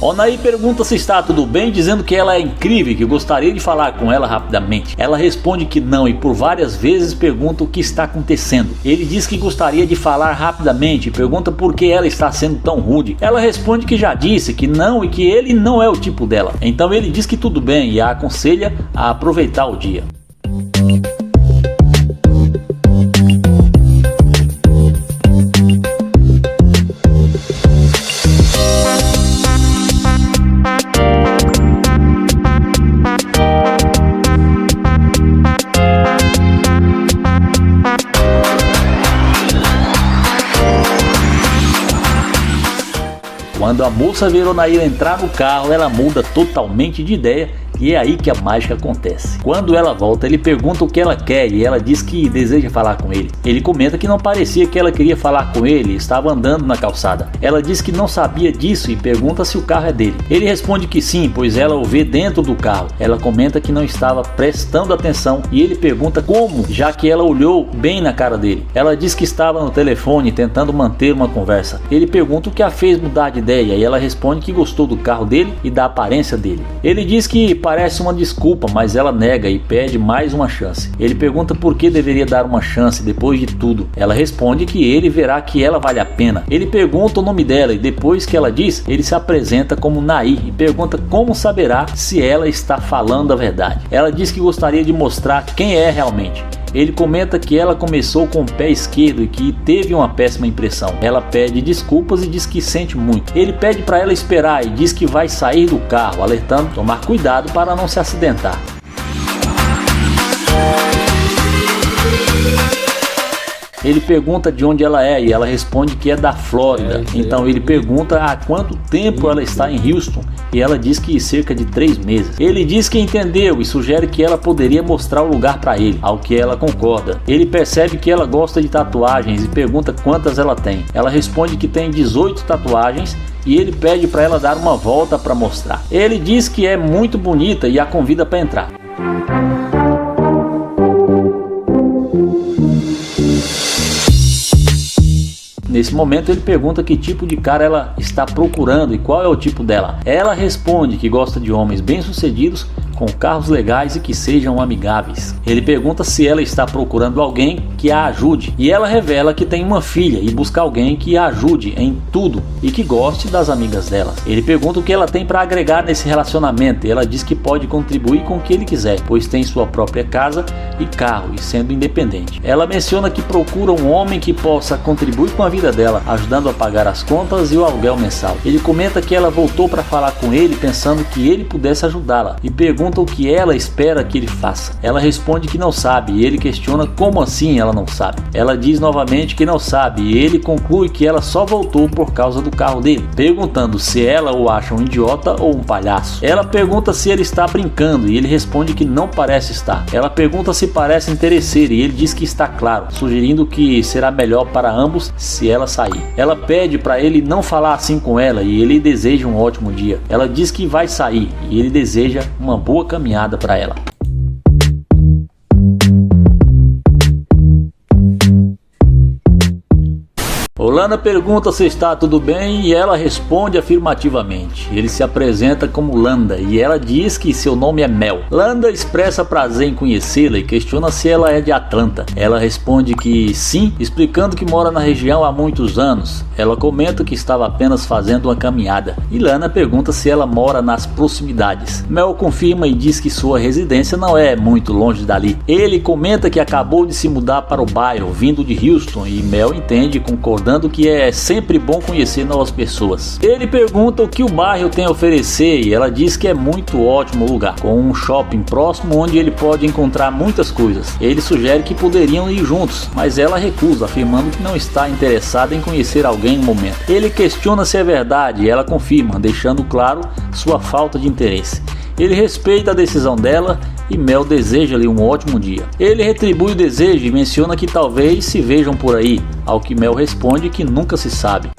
Onaí pergunta se está tudo bem, dizendo que ela é incrível e que gostaria de falar com ela rapidamente. Ela responde que não e por várias vezes pergunta o que está acontecendo. Ele diz que gostaria de falar rapidamente e pergunta por que ela está sendo tão rude. Ela responde que já disse que não e que ele não é o tipo dela. Então ele diz que tudo bem e a aconselha a aproveitar o dia. Quando a moça vê Onaí entrar no carro, ela muda totalmente de ideia e é aí que a mágica acontece. Quando ela volta, ele pergunta o que ela quer e ela diz que deseja falar com ele. Ele comenta que não parecia que ela queria falar com ele, estava andando na calçada. Ela diz que não sabia disso e pergunta se o carro é dele. Ele responde que sim, pois ela o vê dentro do carro. Ela comenta que não estava prestando atenção e ele pergunta como, já que ela olhou bem na cara dele. Ela diz que estava no telefone tentando manter uma conversa. Ele pergunta o que a fez mudar de ideia e ela responde que gostou do carro dele e da aparência dele. Ele diz que parece uma desculpa, mas ela nega e pede mais uma chance. Ele pergunta por que deveria dar uma chance depois de tudo. Ela responde que ele verá que ela vale a pena. Ele pergunta o nome dela e depois que ela diz, ele se apresenta como Naí e pergunta como saberá se ela está falando a verdade. Ela diz que gostaria de mostrar quem é realmente. Ele comenta que ela começou com o pé esquerdo e que teve uma péssima impressão. Ela pede desculpas e diz que sente muito. Ele pede para ela esperar e diz que vai sair do carro, alertando tomar cuidado para não se acidentar. Ele pergunta de onde ela é e ela responde que é da Flórida. Então ele pergunta há quanto tempo ela está em Houston e ela diz que cerca de 3 meses. Ele diz que entendeu e sugere que ela poderia mostrar o lugar para ele, ao que ela concorda. Ele percebe que ela gosta de tatuagens e pergunta quantas ela tem. Ela responde que tem 18 tatuagens e ele pede para ela dar uma volta para mostrar. Ele diz que é muito bonita e a convida para entrar. Nesse momento ele pergunta que tipo de cara ela está procurando e qual é o tipo dela. Ela responde que gosta de homens bem-sucedidos, com carros legais e que sejam amigáveis. Ele pergunta se ela está procurando alguém que a ajude e ela revela que tem uma filha e busca alguém que a ajude em tudo e que goste das amigas dela. Ele pergunta o que ela tem para agregar nesse relacionamento e ela diz que pode contribuir com o que ele quiser, pois tem sua própria casa e carro e sendo independente. Ela menciona que procura um homem que possa contribuir com a vida dela, ajudando a pagar as contas e o aluguel mensal. Ele comenta que ela voltou para falar com ele pensando que ele pudesse ajudá-la e pergunta o que ela espera que ele faça. Ela responde que não sabe e ele questiona como assim ela não sabe. Ela diz novamente que não sabe e ele conclui que ela só voltou por causa do carro dele, perguntando se ela o acha um idiota ou um palhaço. Ela pergunta se ele está brincando e ele responde que não parece estar. Ela pergunta se parece interesseiro e ele diz que está claro, sugerindo que será melhor para ambos se ela sair. Ela pede para ele não falar assim com ela e ele deseja um ótimo dia. Ela diz que vai sair e ele deseja uma boa caminhada para ela. Lana pergunta se está tudo bem e ela responde afirmativamente. Ele se apresenta como Landa e ela diz que seu nome é Mel. Landa expressa prazer em conhecê-la e questiona se ela é de Atlanta. Ela responde que sim, explicando que mora na região há muitos anos. Ela comenta que estava apenas fazendo uma caminhada e Lana pergunta se ela mora nas proximidades. Mel confirma e diz que sua residência não é muito longe dali. Ele comenta que acabou de se mudar para o bairro, vindo de Houston, e Mel entende, concordando que é sempre bom conhecer novas pessoas. Ele pergunta o que o bairro tem a oferecer e ela diz que é muito ótimo lugar, com um shopping próximo onde ele pode encontrar muitas coisas. Ele sugere que poderiam ir juntos, mas ela recusa, afirmando que não está interessada em conhecer alguém no momento. Ele questiona se é verdade e ela confirma, deixando claro sua falta de interesse. Ele respeita a decisão dela e Mel deseja-lhe um ótimo dia. Ele retribui o desejo e menciona que talvez se vejam por aí, ao que Mel responde que nunca se sabe.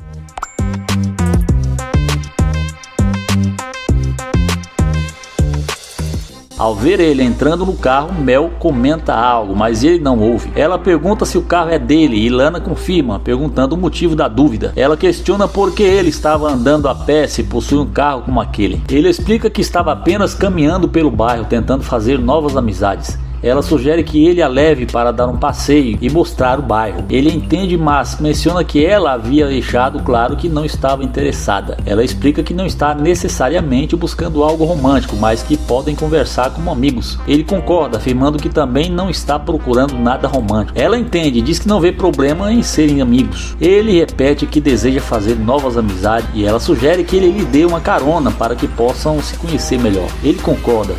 Ao ver ele entrando no carro, Mel comenta algo, mas ele não ouve. Ela pergunta se o carro é dele e Lana confirma, perguntando o motivo da dúvida. Ela questiona por que ele estava andando a pé se possui um carro como aquele. Ele explica que estava apenas caminhando pelo bairro, tentando fazer novas amizades. Ela sugere que ele a leve para dar um passeio e mostrar o bairro. Ele entende, mas menciona que ela havia deixado claro que não estava interessada. Ela explica que não está necessariamente buscando algo romântico, mas que podem conversar como amigos. Ele concorda, afirmando que também não está procurando nada romântico. Ela entende e diz que não vê problema em serem amigos. Ele repete que deseja fazer novas amizades e ela sugere que ele lhe dê uma carona para que possam se conhecer melhor. Ele concorda.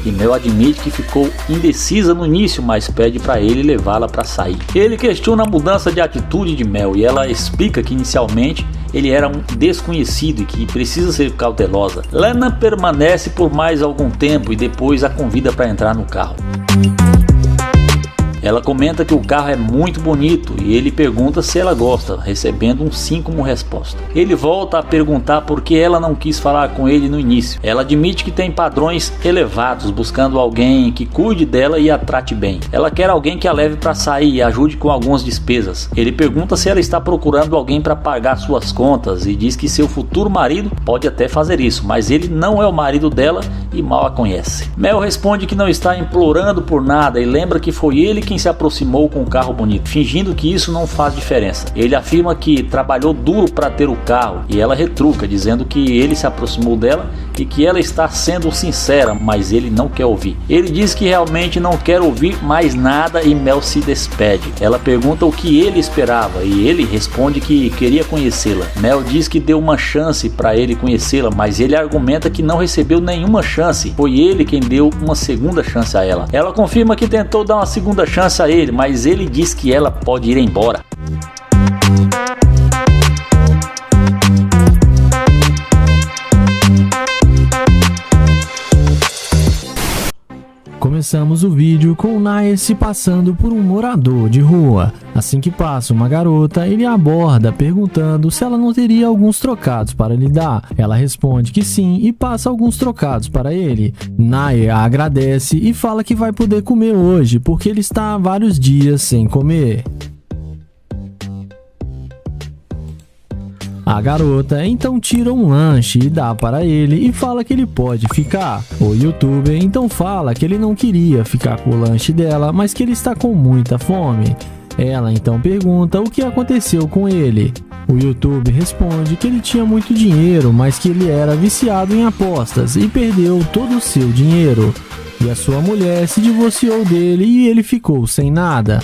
E Mel admite que ficou indecisa no início, mas pede para ele levá-la para sair. Ele questiona a mudança de atitude de Mel e ela explica que inicialmente ele era um desconhecido e que precisa ser cautelosa. Lana permanece por mais algum tempo e depois a convida para entrar no carro. Ela comenta que o carro é muito bonito e ele pergunta se ela gosta, recebendo um sim como resposta. Ele volta a perguntar por que ela não quis falar com ele no início. Ela admite que tem padrões elevados, buscando alguém que cuide dela e a trate bem. Ela quer alguém que a leve para sair e ajude com algumas despesas. Ele pergunta se ela está procurando alguém para pagar suas contas e diz que seu futuro marido pode até fazer isso, mas ele não é o marido dela e mal a conhece. Mel responde que não está implorando por nada e lembra que foi ele quem se aproximou com um carro bonito, fingindo que isso não faz diferença. Ele afirma que trabalhou duro para ter o carro e ela retruca, dizendo que ele se aproximou dela e que ela está sendo sincera, mas ele não quer ouvir. Ele diz que realmente não quer ouvir mais nada e Mel se despede. Ela pergunta o que ele esperava e ele responde que queria conhecê-la. Mel diz que deu uma chance para ele conhecê-la, mas ele argumenta que não recebeu nenhuma chance. Foi ele quem deu uma segunda chance a ela. Ela confirma que tentou dar uma segunda chance a ele, mas ele diz que ela pode ir embora. Começamos o vídeo com o Nair se passando por um morador de rua. Assim que passa uma garota, ele a aborda perguntando se ela não teria alguns trocados para lhe dar. Ela responde que sim e passa alguns trocados para ele. Nair a agradece e fala que vai poder comer hoje porque ele está há vários dias sem comer. A garota então tira um lanche e dá para ele e fala que ele pode ficar. O youtuber então fala que ele não queria ficar com o lanche dela, mas que ele está com muita fome. Ela então pergunta o que aconteceu com ele. O youtuber responde que ele tinha muito dinheiro, mas que ele era viciado em apostas e perdeu todo o seu dinheiro. E a sua mulher se divorciou dele e ele ficou sem nada.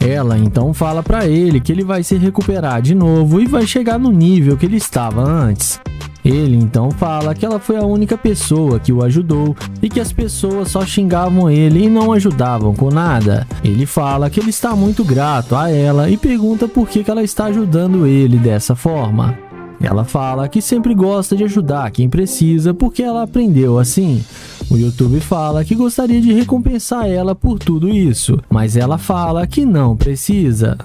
Ela então fala para ele que ele vai se recuperar de novo e vai chegar no nível que ele estava antes. Ele então fala que ela foi a única pessoa que o ajudou e que as pessoas só xingavam ele e não ajudavam com nada. Ele fala que ele está muito grato a ela e pergunta por que ela está ajudando ele dessa forma. Ela fala que sempre gosta de ajudar quem precisa porque ela aprendeu assim. O YouTube fala que gostaria de recompensar ela por tudo isso, mas ela fala que não precisa.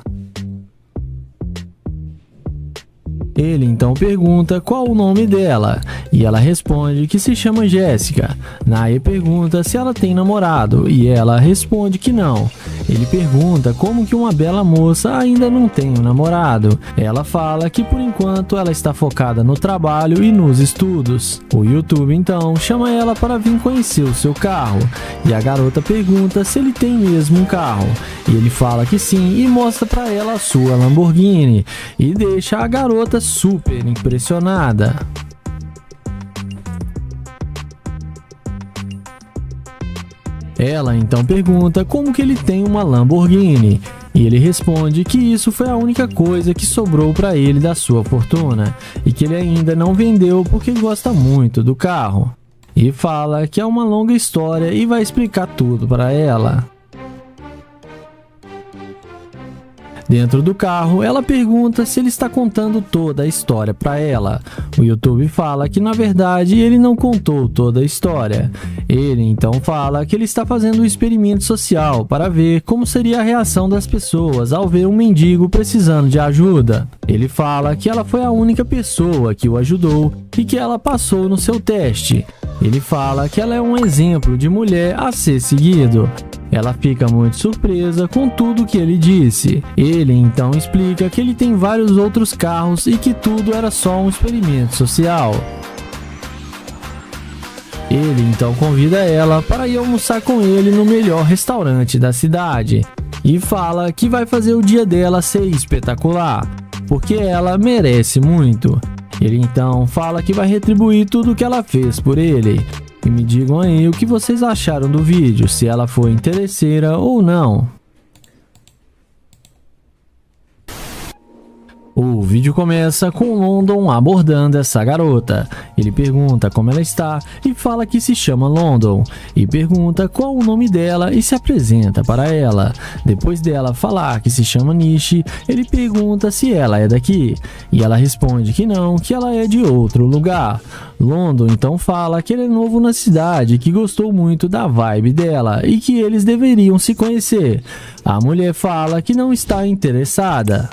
Ele então pergunta qual o nome dela e ela responde que se chama Jéssica. Nair pergunta se ela tem namorado e ela responde que não. Ele pergunta como que uma bela moça ainda não tem um namorado. Ela fala que por enquanto ela está focada no trabalho e nos estudos. O YouTube então chama ela para vir conhecer o seu carro e a garota pergunta se ele tem mesmo um carro. E ele fala que sim e mostra para ela a sua Lamborghini e deixa a garota super impressionada. Ela então pergunta como que ele tem uma Lamborghini e ele responde que isso foi a única coisa que sobrou para ele da sua fortuna e que ele ainda não vendeu porque gosta muito do carro. E fala que é uma longa história e vai explicar tudo para ela. Dentro do carro, ela pergunta se ele está contando toda a história para ela. O YouTube fala que na verdade ele não contou toda a história. Ele então fala que ele está fazendo um experimento social para ver como seria a reação das pessoas ao ver um mendigo precisando de ajuda. Ele fala que ela foi a única pessoa que o ajudou e que ela passou no seu teste. Ele fala que ela é um exemplo de mulher a ser seguido. Ela fica muito surpresa com tudo que ele disse. Ele então explica que ele tem vários outros carros e que tudo era só um experimento social. Ele então convida ela para ir almoçar com ele no melhor restaurante da cidade e fala que vai fazer o dia dela ser espetacular, porque ela merece muito. Ele então fala que vai retribuir tudo o que ela fez por ele. E me digam aí o que vocês acharam do vídeo, se ela foi interesseira ou não. O vídeo começa com London abordando essa garota. Ele pergunta como ela está e fala que se chama London. E pergunta qual o nome dela e se apresenta para ela. Depois dela falar que se chama Nishi, ele pergunta se ela é daqui. E ela responde que não, que ela é de outro lugar. London então fala que ele é novo na cidade, que gostou muito da vibe dela e que eles deveriam se conhecer. A mulher fala que não está interessada.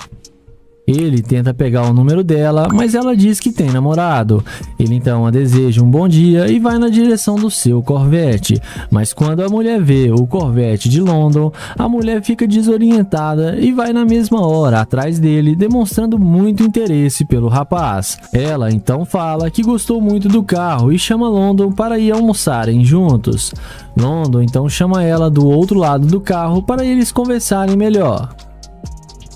Ele tenta pegar o número dela, mas ela diz que tem namorado. Ele então a deseja um bom dia e vai na direção do seu Corvette. Mas quando a mulher vê o Corvette de London, a mulher fica desorientada e vai na mesma hora atrás dele, demonstrando muito interesse pelo rapaz. Ela então fala que gostou muito do carro e chama London para ir almoçarem juntos. London então chama ela do outro lado do carro para eles conversarem melhor.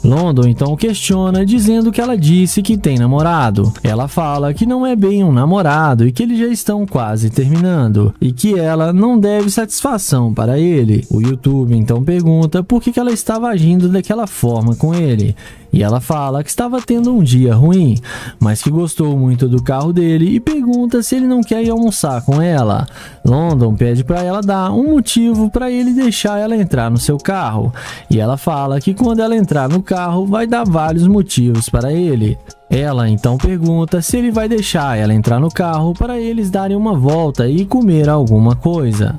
London então questiona, dizendo que ela disse que tem namorado. Ela fala que não é bem um namorado e que eles já estão quase terminando e que ela não deve satisfação para ele. O YouTube então pergunta por que ela estava agindo daquela forma com ele. E ela fala que estava tendo um dia ruim, mas que gostou muito do carro dele e pergunta se ele não quer ir almoçar com ela. London pede para ela dar um motivo para ele deixar ela entrar no seu carro. E ela fala que quando ela entrar no carro vai dar vários motivos para ele. Ela então pergunta se ele vai deixar ela entrar no carro para eles darem uma volta e comer alguma coisa.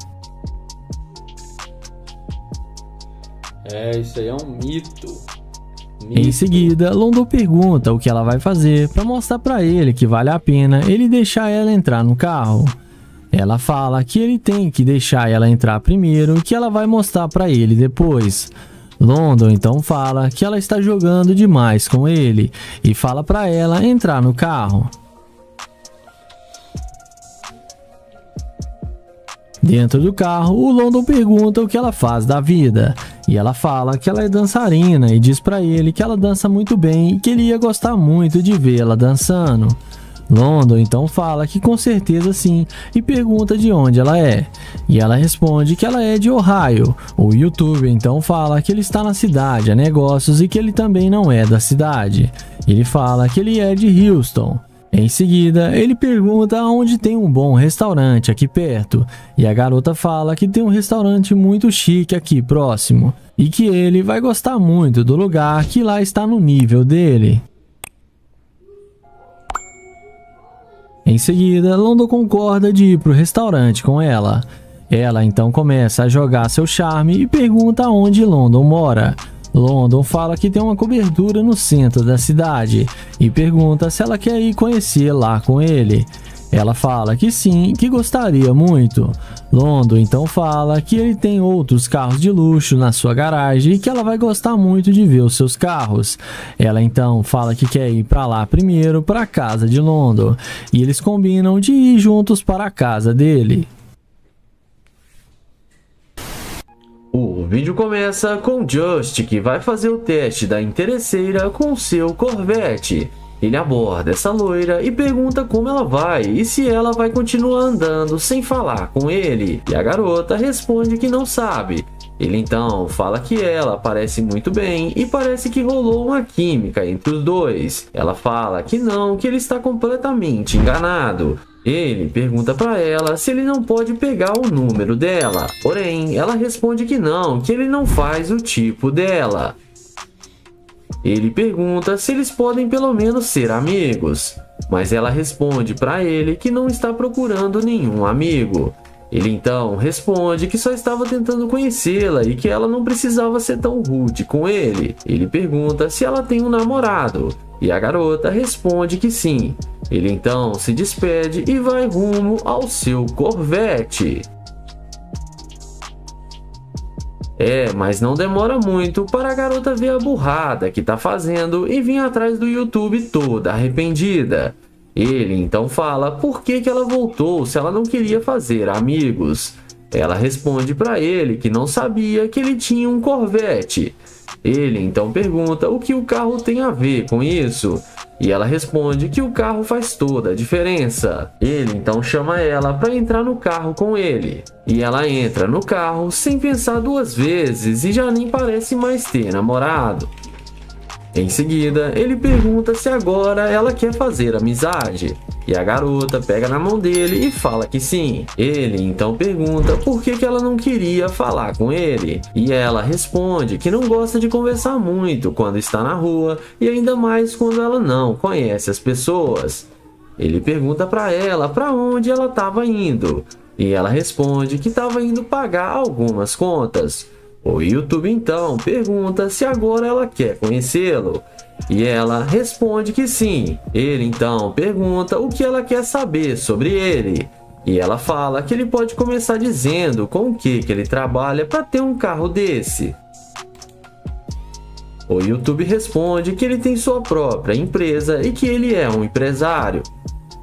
Isso aí é um mito. Em seguida, London pergunta o que ela vai fazer para mostrar para ele que vale a pena ele deixar ela entrar no carro. Ela fala que ele tem que deixar ela entrar primeiro e que ela vai mostrar para ele depois. London então fala que ela está jogando demais com ele e fala para ela entrar no carro. Dentro do carro, o London pergunta o que ela faz da vida. E ela fala que ela é dançarina e diz pra ele que ela dança muito bem e que ele ia gostar muito de vê-la dançando. London então fala que com certeza sim e pergunta de onde ela é. E ela responde que ela é de Ohio. O YouTuber então fala que ele está na cidade a negócios e que ele também não é da cidade. Ele fala que ele é de Houston. Em seguida, ele pergunta onde tem um bom restaurante aqui perto, e a garota fala que tem um restaurante muito chique aqui próximo, e que ele vai gostar muito do lugar, que lá está no nível dele. Em seguida, London concorda de ir para o restaurante com ela. Ela então começa a jogar seu charme e pergunta onde London mora. London fala que tem uma cobertura no centro da cidade e pergunta se ela quer ir conhecer lá com ele. Ela fala que sim, que gostaria muito. London então fala que ele tem outros carros de luxo na sua garagem e que ela vai gostar muito de ver os seus carros. Ela então fala que quer ir para lá primeiro, para a casa de London, e eles combinam de ir juntos para a casa dele. O vídeo começa com Just, que vai fazer o teste da interesseira com seu Corvette. Ele aborda essa loira e pergunta como ela vai e se ela vai continuar andando sem falar com ele. E a garota responde que não sabe. Ele então fala que ela parece muito bem e parece que rolou uma química entre os dois. Ela fala que não, que ele está completamente enganado. Ele pergunta para ela se ele não pode pegar o número dela, porém ela responde que não, que ele não faz o tipo dela. Ele pergunta se eles podem pelo menos ser amigos, mas ela responde para ele que não está procurando nenhum amigo. Ele então responde que só estava tentando conhecê-la e que ela não precisava ser tão rude com ele. Ele pergunta se ela tem um namorado e a garota responde que sim. Ele então se despede e vai rumo ao seu Corvette. Mas não demora muito para a garota ver a burrada que tá fazendo e vir atrás do YouTube toda arrependida. Ele então fala por que ela voltou se ela não queria fazer amigos. Ela responde para ele que não sabia que ele tinha um Corvette. Ele então pergunta o que o carro tem a ver com isso. E ela responde que o carro faz toda a diferença. Ele então chama ela para entrar no carro com ele. E ela entra no carro sem pensar duas vezes e já nem parece mais ter namorado. Em seguida, ele pergunta se agora ela quer fazer amizade. E a garota pega na mão dele e fala que sim. Ele então pergunta por que ela não queria falar com ele. E ela responde que não gosta de conversar muito quando está na rua e ainda mais quando ela não conhece as pessoas. Ele pergunta para ela para onde ela estava indo. E ela responde que estava indo pagar algumas contas. O YouTube então pergunta se agora ela quer conhecê-lo. E ela responde que sim. Ele então pergunta o que ela quer saber sobre ele. E ela fala que ele pode começar dizendo com o que ele trabalha para ter um carro desse. O YouTube responde que ele tem sua própria empresa e que ele é um empresário.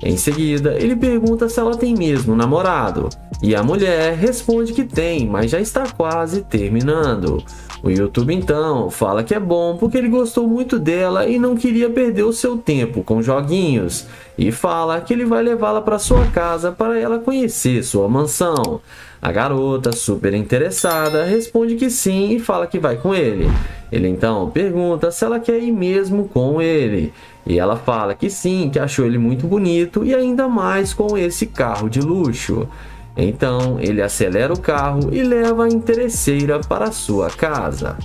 Em seguida, ele pergunta se ela tem mesmo um namorado. E a mulher responde que tem, mas já está quase terminando. O YouTube então fala que é bom porque ele gostou muito dela e não queria perder o seu tempo com joguinhos. E fala que ele vai levá-la para sua casa para ela conhecer sua mansão. A garota, super interessada, responde que sim e fala que vai com ele. Ele então pergunta se ela quer ir mesmo com ele. E ela fala que sim, que achou ele muito bonito e ainda mais com esse carro de luxo. Então ele acelera o carro e leva a interesseira para sua casa.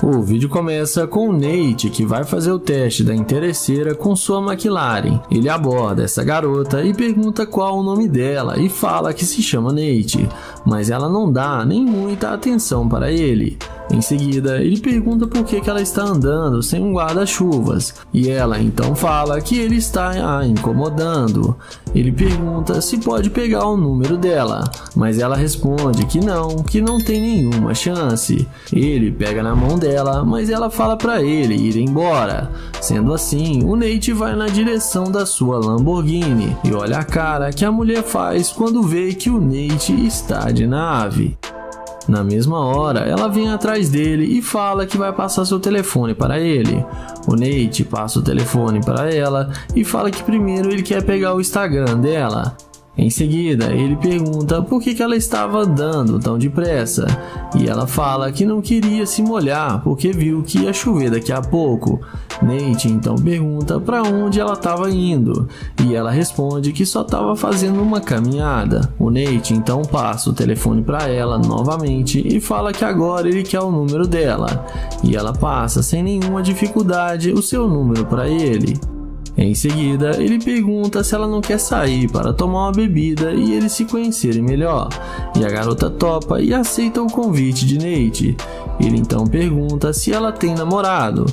O vídeo começa com o Nate, que vai fazer o teste da interesseira com sua McLaren. Ele aborda essa garota e pergunta qual o nome dela e fala que se chama Nate, mas ela não dá nem muita atenção para ele. Em seguida, ele pergunta por que ela está andando sem um guarda-chuvas, e ela então fala que ele está a incomodando. Ele pergunta se pode pegar o número dela, mas ela responde que não tem nenhuma chance. Ele pega na mão dela, mas ela fala para ele ir embora. Sendo assim, o Nate vai na direção da sua Lamborghini, e olha a cara que a mulher faz quando vê que o Nate está de nave. Na mesma hora, ela vem atrás dele e fala que vai passar seu telefone para ele. O Nate passa o telefone para ela e fala que primeiro ele quer pegar o Instagram dela. Em seguida, ele pergunta por que ela estava andando tão depressa, e ela fala que não queria se molhar porque viu que ia chover daqui a pouco. Nate então pergunta para onde ela estava indo, e ela responde que só estava fazendo uma caminhada. O Nate então passa o telefone para ela novamente e fala que agora ele quer o número dela, e ela passa sem nenhuma dificuldade o seu número para ele. Em seguida, ele pergunta se ela não quer sair para tomar uma bebida e eles se conhecerem melhor, e a garota topa e aceita o convite de Nate. Ele então pergunta se ela tem namorado,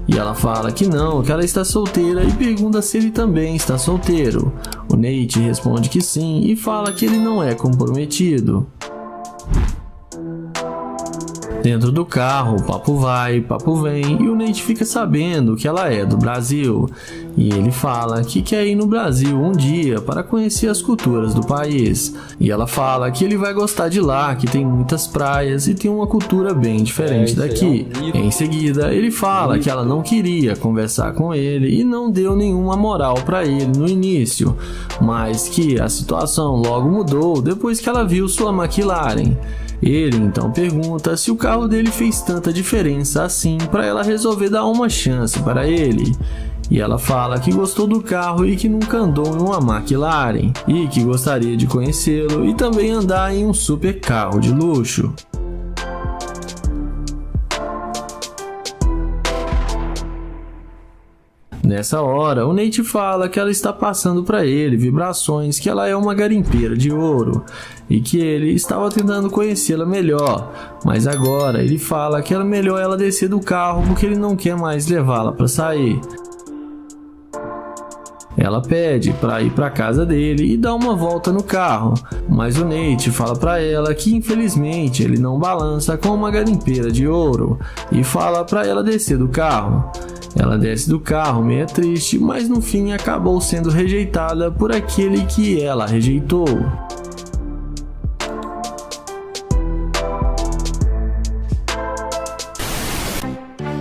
e ela fala que não, que ela está solteira, e pergunta se ele também está solteiro. O Nate responde que sim e fala que ele não é comprometido. Dentro do carro, papo vai, papo vem, e o Nate fica sabendo que ela é do Brasil. E ele fala que quer ir no Brasil um dia para conhecer as culturas do país. E ela fala que ele vai gostar de lá, que tem muitas praias e tem uma cultura bem diferente daqui. Em seguida, ele fala que ela não queria conversar com ele e não deu nenhuma moral para ele no início, mas que a situação logo mudou depois que ela viu sua McLaren. Ele então pergunta se o carro dele fez tanta diferença assim para ela resolver dar uma chance para ele. E ela fala que gostou do carro e que nunca andou em uma McLaren e que gostaria de conhecê-lo e também andar em um super carro de luxo. Nessa hora, o Nate fala que ela está passando para ele vibrações que ela é uma garimpeira de ouro e que ele estava tentando conhecê-la melhor, mas agora ele fala que era melhor ela descer do carro porque ele não quer mais levá-la para sair. Ela pede para ir para casa dele e dar uma volta no carro, mas o Nate fala para ela que infelizmente ele não balança com uma garimpeira de ouro e fala para ela descer do carro. Ela desce do carro meio triste, mas no fim acabou sendo rejeitada por aquele que ela rejeitou.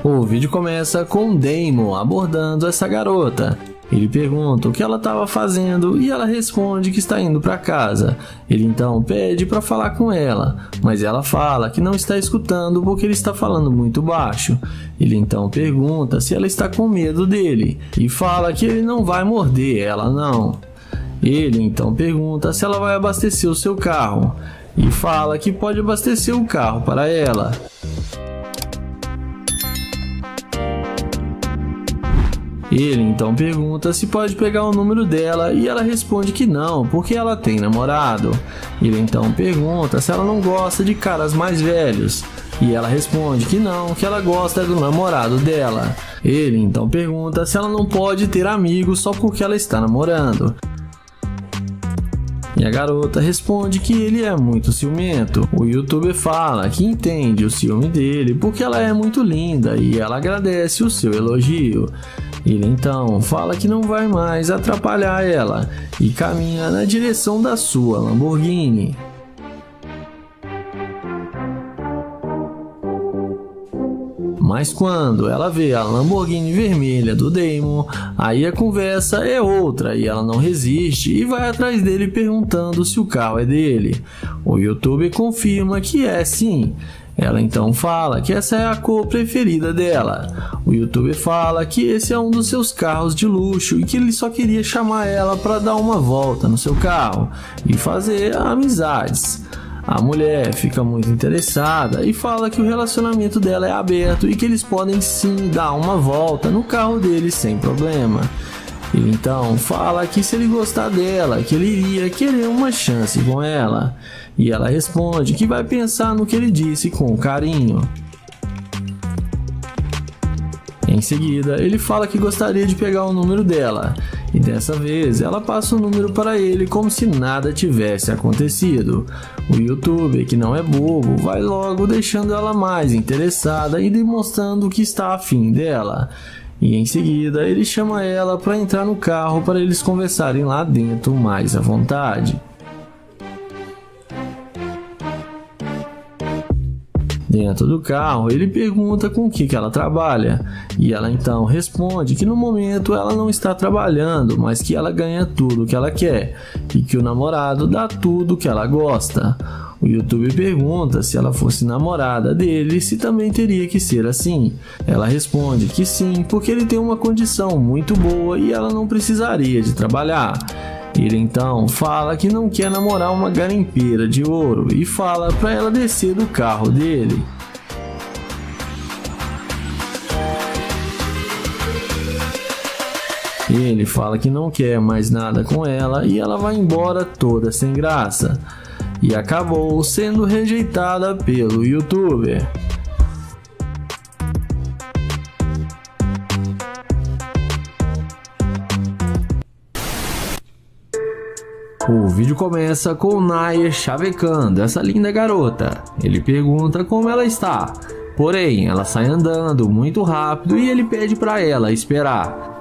O vídeo começa com Damon abordando essa garota. Ele pergunta o que ela estava fazendo e ela responde que está indo para casa. Ele então pede para falar com ela, mas ela fala que não está escutando porque ele está falando muito baixo. Ele então pergunta se ela está com medo dele e fala que ele não vai morder ela não. Ele então pergunta se ela vai abastecer o seu carro e fala que pode abastecer o carro para ela. Ele então pergunta se pode pegar o número dela e ela responde que não, porque ela tem namorado. Ele então pergunta se ela não gosta de caras mais velhos e ela responde que não, que ela gosta do namorado dela. Ele então pergunta se ela não pode ter amigos só porque ela está namorando. E a garota responde que ele é muito ciumento. O youtuber fala que entende o ciúme dele porque ela é muito linda e ela agradece o seu elogio. Ele então fala que não vai mais atrapalhar ela e caminha na direção da sua Lamborghini. Mas quando ela vê a Lamborghini vermelha do Damon, aí a conversa é outra e ela não resiste e vai atrás dele perguntando se o carro é dele. O youtuber confirma que é sim. Ela então fala que essa é a cor preferida dela. O youtuber fala que esse é um dos seus carros de luxo e que ele só queria chamar ela para dar uma volta no seu carro e fazer amizades. A mulher fica muito interessada e fala que o relacionamento dela é aberto e que eles podem sim dar uma volta no carro dele sem problema. Ele então fala que se ele gostar dela, que ele iria querer uma chance com ela. E ela responde que vai pensar no que ele disse com carinho. Em seguida, ele fala que gostaria de pegar o número dela. E dessa vez, ela passa o número para ele como se nada tivesse acontecido. O youtuber, que não é bobo, vai logo deixando ela mais interessada e demonstrando que está afim dela. E em seguida, ele chama ela para entrar no carro para eles conversarem lá dentro mais à vontade. Dentro do carro, ele pergunta com o que ela trabalha, e ela então responde que no momento ela não está trabalhando, mas que ela ganha tudo o que ela quer, e que o namorado dá tudo o que ela gosta. O youtuber pergunta se ela fosse namorada dele, se também teria que ser assim. Ela responde que sim, porque ele tem uma condição muito boa e ela não precisaria de trabalhar. Ele então fala que não quer namorar uma garimpeira de ouro e fala para ela descer do carro dele. Ele fala que não quer mais nada com ela e ela vai embora toda sem graça. E acabou sendo rejeitada pelo youtuber. O vídeo começa com o Nair chavecando essa linda garota. Ele pergunta como ela está, porém ela sai andando muito rápido e ele pede para ela esperar.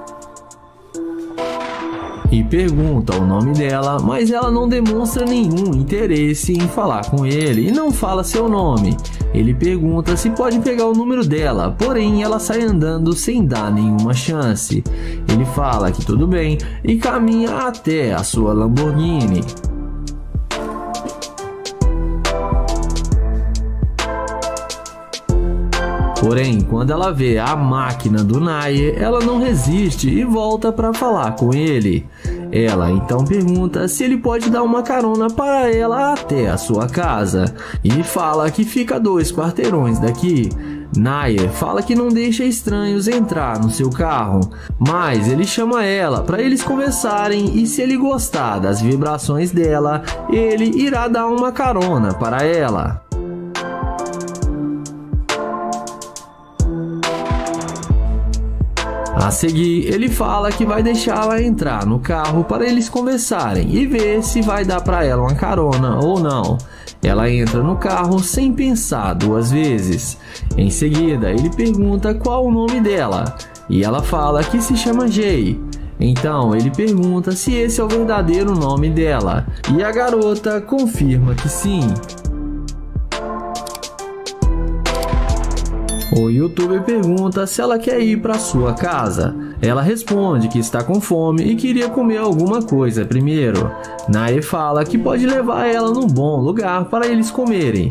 E pergunta o nome dela, mas ela não demonstra nenhum interesse em falar com ele e não fala seu nome. Ele pergunta se pode pegar o número dela, porém ela sai andando sem dar nenhuma chance. Ele fala que tudo bem e caminha até a sua Lamborghini. Porém, quando ela vê a máquina do Nair, ela não resiste e volta para falar com ele. Ela então pergunta se ele pode dar uma carona para ela até a sua casa e fala que fica a 2 quarteirões daqui. Nair fala que não deixa estranhos entrar no seu carro, mas ele chama ela para eles conversarem e se ele gostar das vibrações dela, ele irá dar uma carona para ela. A seguir, ele fala que vai deixá-la entrar no carro para eles conversarem e ver se vai dar para ela uma carona ou não. Ela entra no carro sem pensar 2 vezes. Em seguida, ele pergunta qual o nome dela e ela fala que se chama Jay. Então, ele pergunta se esse é o verdadeiro nome dela e a garota confirma que sim. O youtuber pergunta se ela quer ir para sua casa. Ela responde que está com fome e queria comer alguma coisa primeiro. Nair fala que pode levar ela num bom lugar para eles comerem.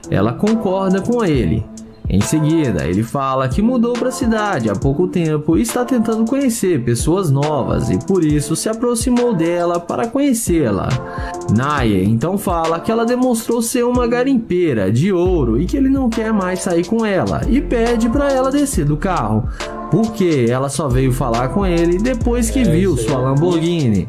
Ela concorda com ele. Em seguida, ele fala que mudou para a cidade há pouco tempo e está tentando conhecer pessoas novas e por isso se aproximou dela para conhecê-la. Nair então fala que ela demonstrou ser uma garimpeira de ouro e que ele não quer mais sair com ela e pede para ela descer do carro, porque ela só veio falar com ele depois que viu sua Lamborghini.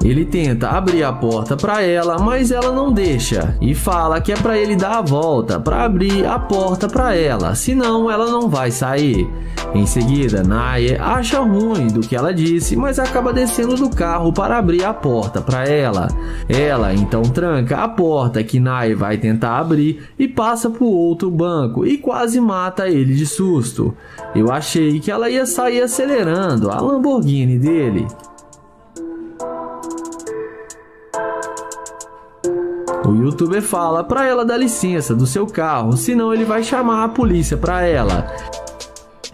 Ele tenta abrir a porta para ela, mas ela não deixa e fala que é para ele dar a volta para abrir a porta para ela, senão ela não vai sair. Em seguida, Nair acha ruim do que ela disse, mas acaba descendo do carro para abrir a porta para ela. Ela então tranca a porta que Nair vai tentar abrir e passa para o outro banco e quase mata ele de susto. Eu achei que ela ia sair acelerando a Lamborghini dele. O youtuber fala para ela dar licença do seu carro, senão ele vai chamar a polícia para ela.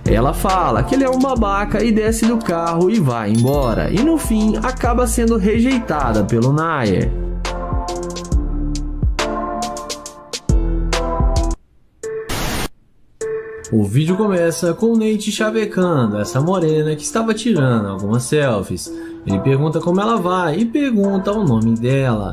Ela fala que ele é um babaca e desce do carro e vai embora. E no fim acaba sendo rejeitada pelo Nair. O vídeo começa com o Nate chavecando essa morena que estava tirando algumas selfies. Ele pergunta como ela vai e pergunta o nome dela.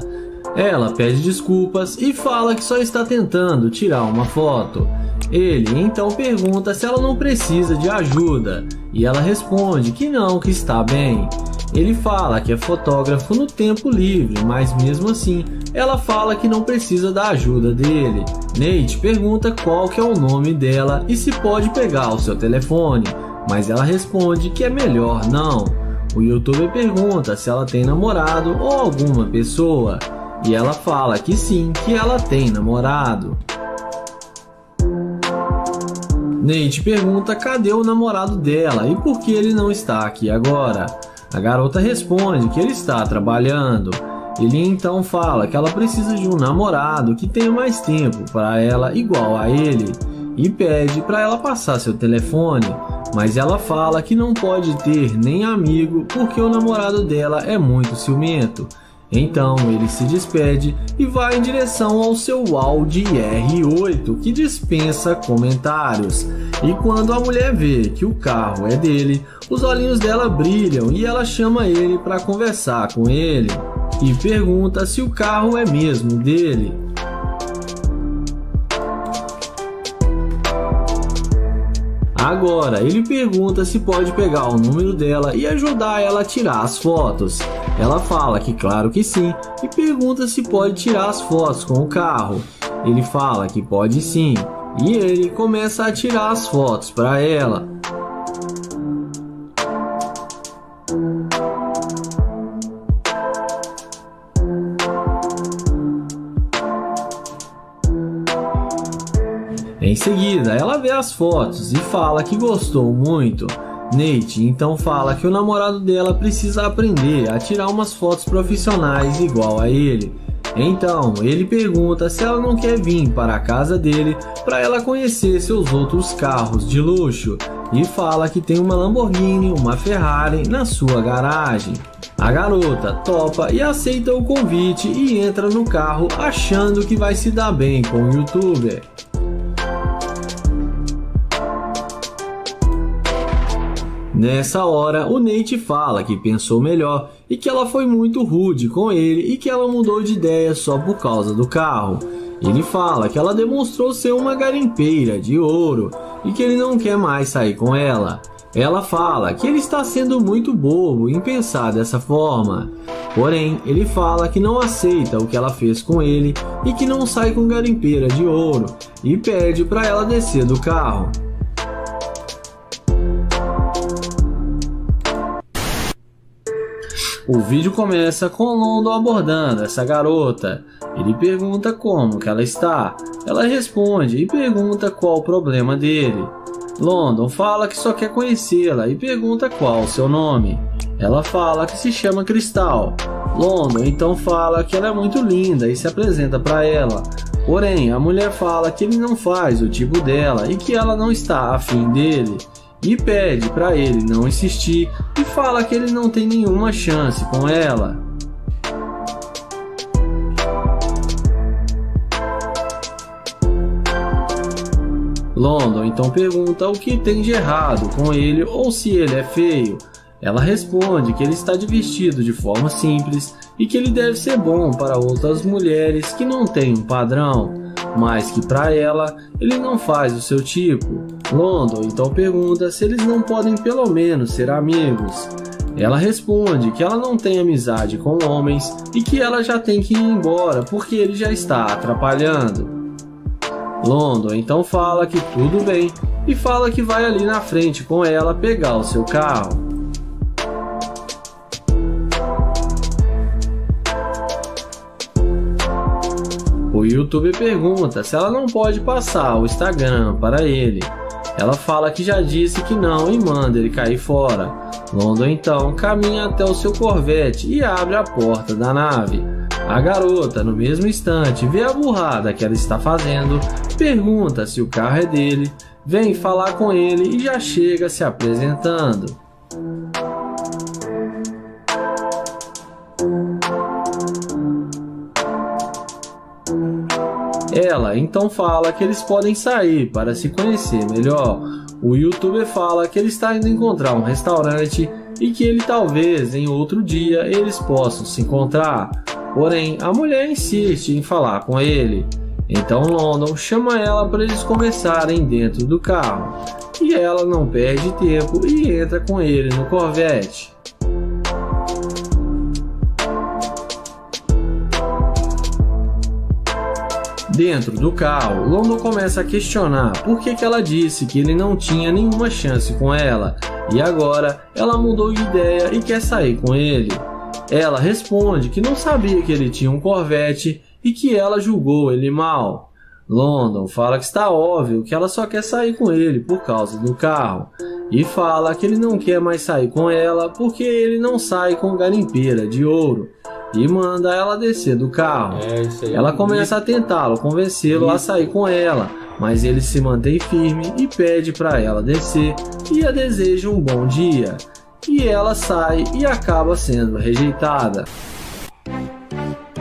Ela pede desculpas e fala que só está tentando tirar uma foto. Ele então pergunta se ela não precisa de ajuda e ela responde que não, que está bem. Ele fala que é fotógrafo no tempo livre, mas mesmo assim ela fala que não precisa da ajuda dele. Nate pergunta qual que é o nome dela e se pode pegar o seu telefone, mas ela responde que é melhor não. O youtuber pergunta se ela tem namorado ou alguma pessoa. E ela fala que sim, que ela tem namorado. Nate pergunta cadê o namorado dela e por que ele não está aqui agora. A garota responde que ele está trabalhando. Ele então fala que ela precisa de um namorado que tenha mais tempo para ela igual a ele e pede para ela passar seu telefone, mas ela fala que não pode ter nem amigo porque o namorado dela é muito ciumento. Então ele se despede e vai em direção ao seu Audi R8 que dispensa comentários. E quando a mulher vê que o carro é dele, os olhinhos dela brilham e ela chama ele para conversar com ele e pergunta se o carro é mesmo dele. Agora ele pergunta se pode pegar o número dela e ajudar ela a tirar as fotos. Ela fala que claro que sim e pergunta se pode tirar as fotos com o carro. Ele fala que pode sim e ele começa a tirar as fotos para ela. Em seguida, ela vê as fotos e fala que gostou muito. Nate então fala que o namorado dela precisa aprender a tirar umas fotos profissionais igual a ele. Então ele pergunta se ela não quer vir para a casa dele para ela conhecer seus outros carros de luxo e fala que tem uma Lamborghini, uma Ferrari na sua garagem. A garota topa e aceita o convite e entra no carro achando que vai se dar bem com o youtuber. Nessa hora, o Nate fala que pensou melhor e que ela foi muito rude com ele e que ela mudou de ideia só por causa do carro. Ele fala que ela demonstrou ser uma garimpeira de ouro e que ele não quer mais sair com ela. Ela fala que ele está sendo muito bobo em pensar dessa forma. Porém, ele fala que não aceita o que ela fez com ele e que não sai com garimpeira de ouro e pede para ela descer do carro. O vídeo começa com London abordando essa garota. Ele pergunta como que ela está. Ela responde e pergunta qual o problema dele. London fala que só quer conhecê-la e pergunta qual o seu nome. Ela fala que se chama Cristal. London então fala que ela é muito linda e se apresenta para ela. Porém, a mulher fala que ele não faz o tipo dela e que ela não está afim dele. E pede para ele não insistir e fala que ele não tem nenhuma chance com ela. London então pergunta o que tem de errado com ele ou se ele é feio. Ela responde que ele está vestido de forma simples e que ele deve ser bom para outras mulheres que não têm um padrão, mas que para ela ele não faz o seu tipo. London então pergunta se eles não podem pelo menos ser amigos. Ela responde que ela não tem amizade com homens e que ela já tem que ir embora porque ele já está atrapalhando. London então fala que tudo bem e fala que vai ali na frente com ela pegar o seu carro. O youtuber pergunta se ela não pode passar o Instagram para ele. Ela fala que já disse que não e manda ele cair fora. London então caminha até o seu Corvette e abre a porta da nave. A garota, no mesmo instante, vê a burrada que ela está fazendo, pergunta se o carro é dele, vem falar com ele e já chega se apresentando. Ela então fala que eles podem sair para se conhecer melhor. O youtuber fala que ele está indo encontrar um restaurante e que ele talvez em outro dia eles possam se encontrar. Porém, a mulher insiste em falar com ele. Então London chama ela para eles conversarem dentro do carro. E ela não perde tempo e entra com ele no Corvette. Dentro do carro, London começa a questionar por que ela disse que ele não tinha nenhuma chance com ela e agora ela mudou de ideia e quer sair com ele. Ela responde que não sabia que ele tinha um Corvette e que ela julgou ele mal. London fala que está óbvio que ela só quer sair com ele por causa do carro e fala que ele não quer mais sair com ela porque ele não sai com garimpeira de ouro. E manda ela descer do carro. Ela começa a tentá-lo, convencê-lo a sair com ela, mas ele se mantém firme e pede para ela descer e a deseja um bom dia. E ela sai e acaba sendo rejeitada.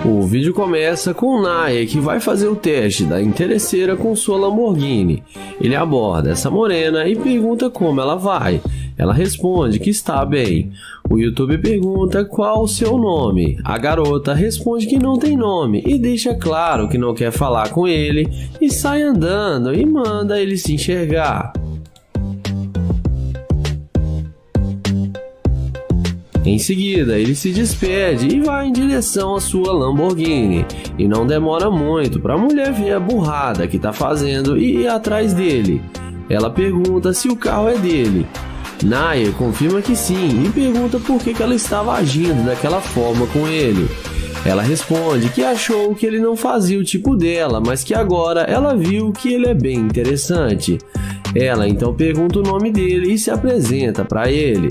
O vídeo começa com Naya, que vai fazer o teste da interesseira com sua Lamborghini. Ele aborda essa morena e pergunta como ela vai. Ela responde que está bem. O youtuber pergunta qual o seu nome. A garota responde que não tem nome e deixa claro que não quer falar com ele e sai andando e manda ele se enxergar. Em seguida, ele se despede e vai em direção à sua Lamborghini. E não demora muito para a mulher ver a burrada que está fazendo e ir atrás dele. Ela pergunta se o carro é dele. Naya confirma que sim e pergunta por que ela estava agindo daquela forma com ele. Ela responde que achou que ele não fazia o tipo dela, mas que agora ela viu que ele é bem interessante. Ela então pergunta o nome dele e se apresenta para ele.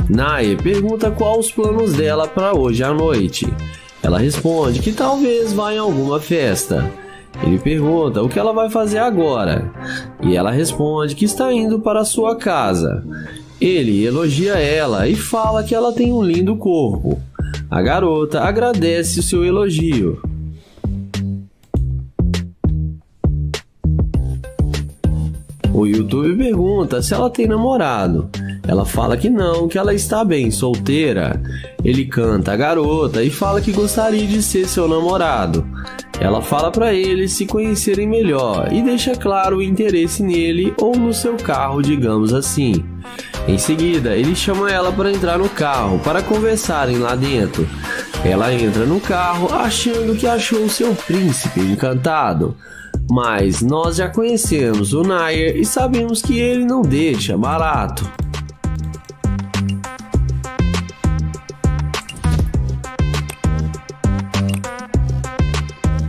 Naya pergunta quais os planos dela para hoje à noite. Ela responde que talvez vá em alguma festa. Ele pergunta o que ela vai fazer agora, e ela responde que está indo para sua casa. Ele elogia ela e fala que ela tem um lindo corpo. A garota agradece o seu elogio. O YouTube pergunta se ela tem namorado. Ela fala que não, que ela está bem solteira. Ele canta a garota e fala que gostaria de ser seu namorado. Ela fala para eles se conhecerem melhor e deixa claro o interesse nele ou no seu carro, digamos assim. Em seguida, ele chama ela para entrar no carro para conversarem lá dentro. Ela entra no carro achando que achou seu príncipe encantado. Mas nós já conhecemos o Nair e sabemos que ele não deixa barato.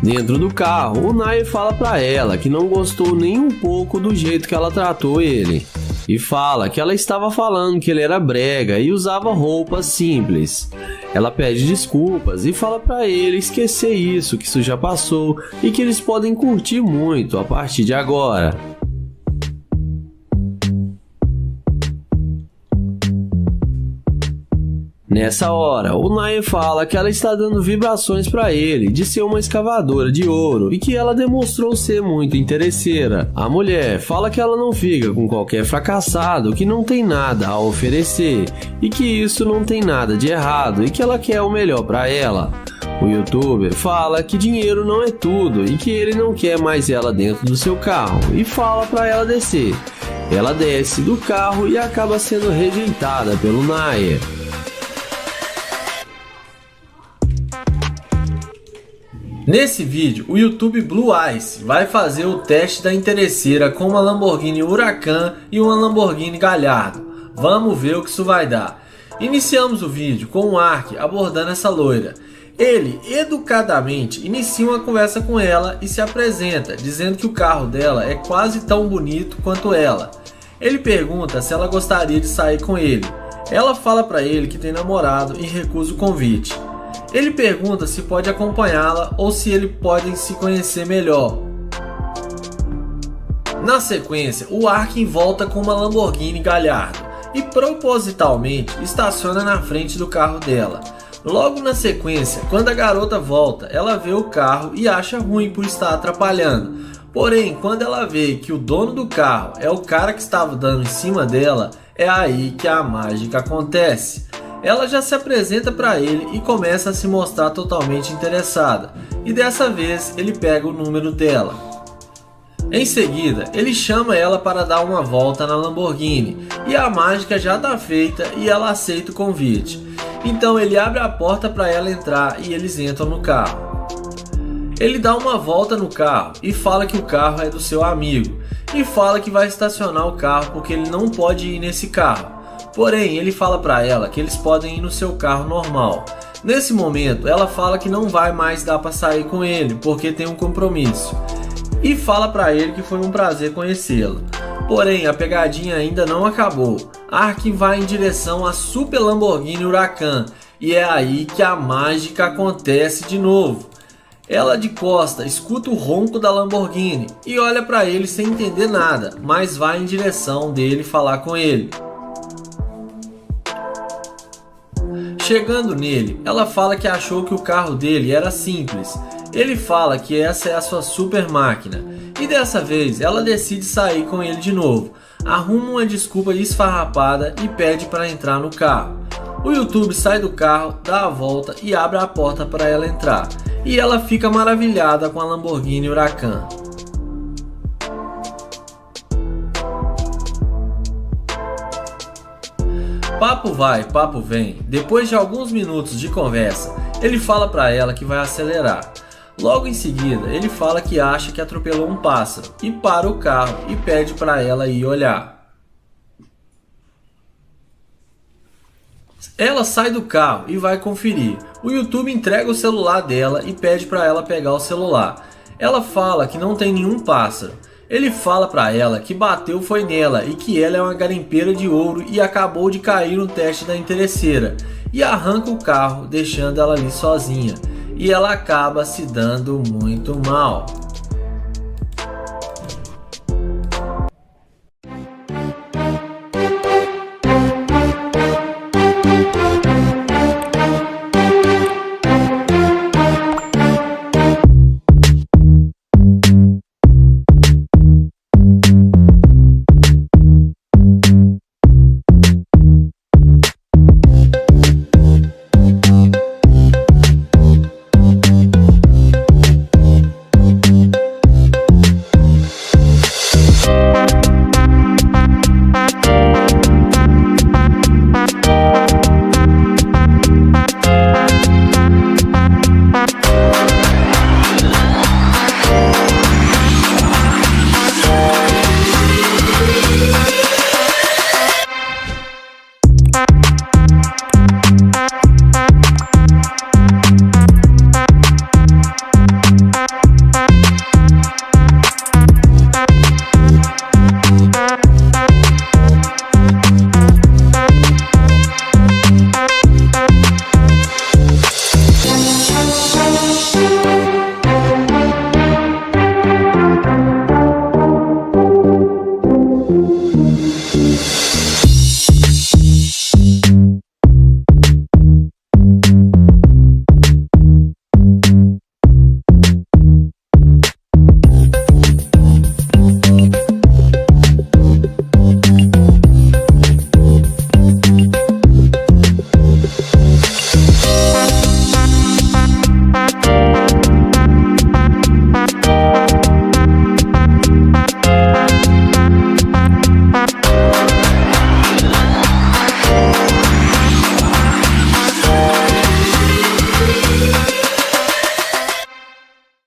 Dentro do carro, o Nair fala pra ela que não gostou nem um pouco do jeito que ela tratou ele. E fala que ela estava falando que ele era brega e usava roupas simples. Ela pede desculpas e fala pra ele esquecer isso, que isso já passou e que eles podem curtir muito a partir de agora. Nessa hora, o Nair fala que ela está dando vibrações para ele de ser uma escavadora de ouro e que ela demonstrou ser muito interesseira. A mulher fala que ela não fica com qualquer fracassado, que não tem nada a oferecer e que isso não tem nada de errado e que ela quer o melhor para ela. O youtuber fala que dinheiro não é tudo e que ele não quer mais ela dentro do seu carro e fala para ela descer. Ela desce do carro e acaba sendo rejeitada pelo Nair. Nesse vídeo, o YouTube Blue Ice vai fazer o teste da interesseira com uma Lamborghini Huracan e uma Lamborghini Gallardo. Vamos ver o que isso vai dar. Iniciamos o vídeo com o Ark abordando essa loira. Ele, educadamente, inicia uma conversa com ela e se apresenta, dizendo que o carro dela é quase tão bonito quanto ela. Ele pergunta se ela gostaria de sair com ele. Ela fala para ele que tem namorado e recusa o convite. Ele pergunta se pode acompanhá-la ou se eles podem se conhecer melhor. Na sequência, o Ark volta com uma Lamborghini Gallardo e propositalmente estaciona na frente do carro dela. Logo na sequência, quando a garota volta, ela vê o carro e acha ruim por estar atrapalhando. Porém, quando ela vê que o dono do carro é o cara que estava dando em cima dela, é aí que a mágica acontece. Ela já se apresenta para ele e começa a se mostrar totalmente interessada, e dessa vez ele pega o número dela. Em seguida, ele chama ela para dar uma volta na Lamborghini, e a mágica já está feita e ela aceita o convite. Então ele abre a porta para ela entrar e eles entram no carro. Ele dá uma volta no carro e fala que o carro é do seu amigo, e fala que vai estacionar o carro porque ele não pode ir nesse carro. Porém, ele fala para ela que eles podem ir no seu carro normal. Nesse momento, ela fala que não vai mais dar para sair com ele, porque tem um compromisso. E fala para ele que foi um prazer conhecê-lo. Porém, a pegadinha ainda não acabou. Ark vai em direção à Super Lamborghini Huracan, e é aí que a mágica acontece de novo. Ela de costa escuta o ronco da Lamborghini e olha para ele sem entender nada, mas vai em direção dele falar com ele. Chegando nele, ela fala que achou que o carro dele era simples. Ele fala que essa é a sua super máquina. E dessa vez, ela decide sair com ele de novo. Arruma uma desculpa esfarrapada e pede para entrar no carro. O YouTube sai do carro, dá a volta e abre a porta para ela entrar. E ela fica maravilhada com a Lamborghini Huracan. Papo vai, papo vem. Depois de alguns minutos de conversa, ele fala para ela que vai acelerar. Logo em seguida, ele fala que acha que atropelou um pássaro e para o carro e pede para ela ir olhar. Ela sai do carro e vai conferir. O YouTube entrega o celular dela e pede para ela pegar o celular. Ela fala que não tem nenhum pássaro. Ele fala para ela que bateu foi nela e que ela é uma garimpeira de ouro e acabou de cair no teste da interesseira, e arranca o carro deixando ela ali sozinha, e ela acaba se dando muito mal.